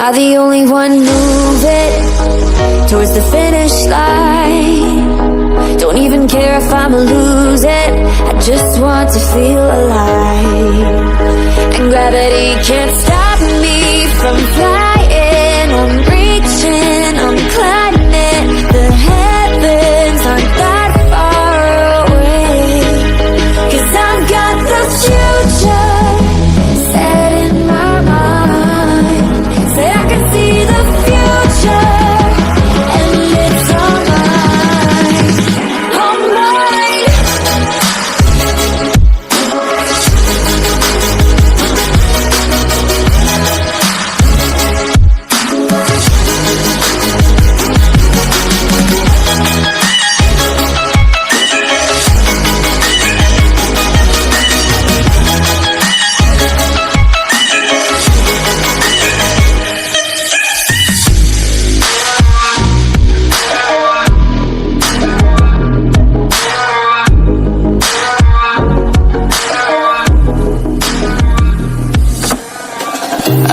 Am I the only one moving towards the finish line? Don't even care if I'ma lose it, I just want to feel alive. And gravity can't stop me from flying. I'm reaching, I'm climbing. The heavens aren't that far away, 'cause I've got the future set in my mind. Say I can see the future, and it's all mine, all mine.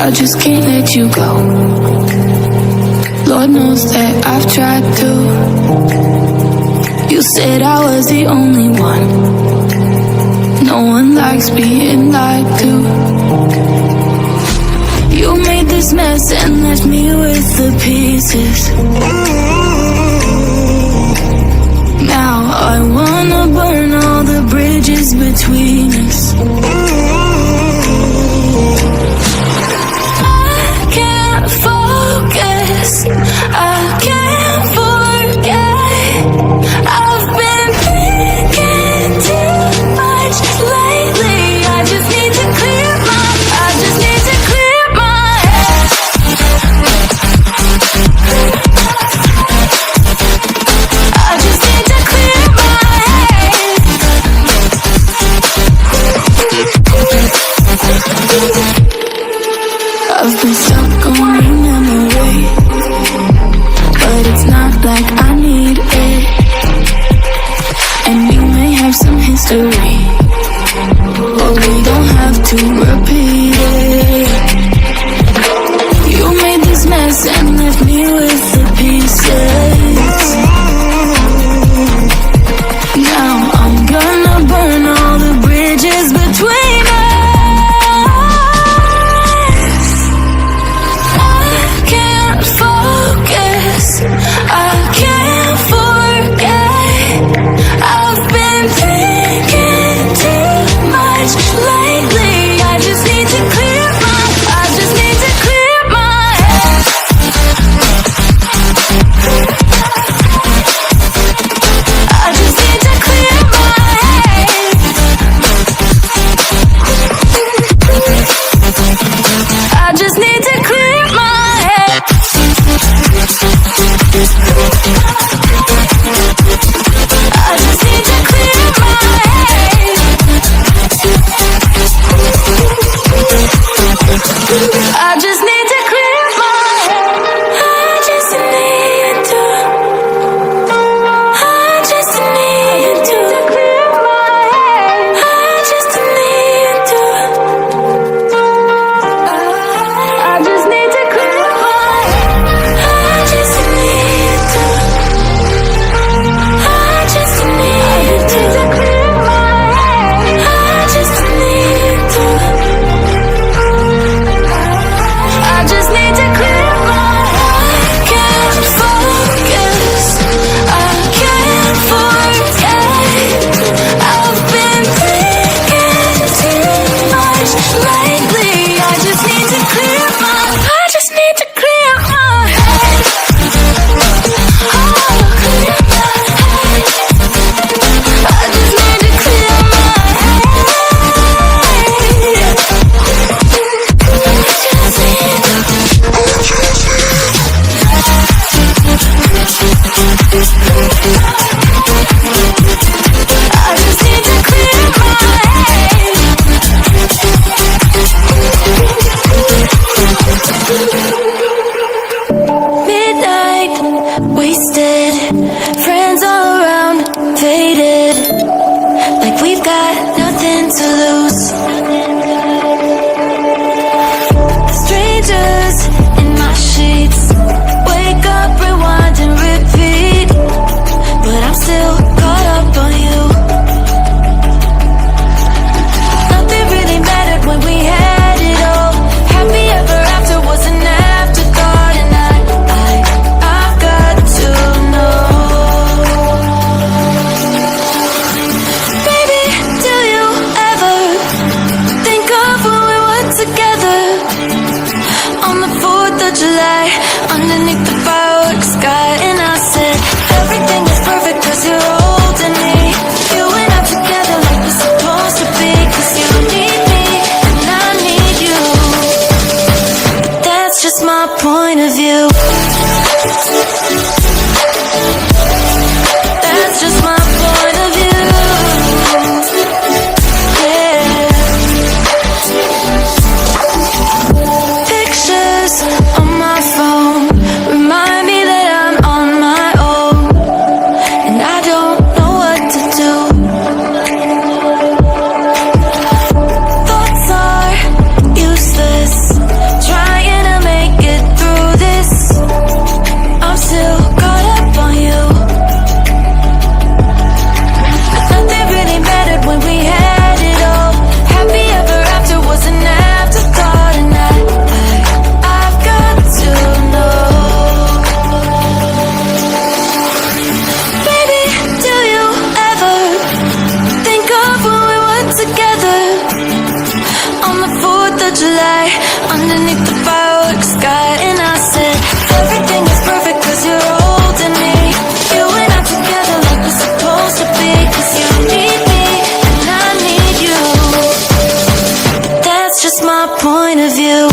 I just can't let you go. Lord knows that I've tried to. You said I was the only one. No one likes being lied to. You made this mess and left me with the pieces. Now I wanna burn all the bridges between us. I can't forget. I've been thinking too much lately. I just need to clear my head. I just need to clear my head. I've been stuck on your memory, but it's not like I need it. And we may have some history, but we don't have to repeat it. You made this mess and left me with the pieces. Now I'm gonna burn all the bridges between us. I can't forget. I've been thinking too much lately. I just need to clear my head. I just need to clear my head. I just need to clear my head. I just need to clear my head. I just need to clear my head. I just need to. I just need to clear my head. I just need to. I just need to clear my head. I just need to. I just need to clear my head. I just need to. I just need to clear my head. I can't focus. I can't forget. I've been thinking too much lately. I just need to clear my. I just need to clear my head. Oh, clear my head. I just need to clear my head. I just need to clear my head. underneath the fireworks sky. And I said, everything is perfect cause you're holding me. You and I together like we're supposed to be. Cause you need me and I need you. That's just my point of view.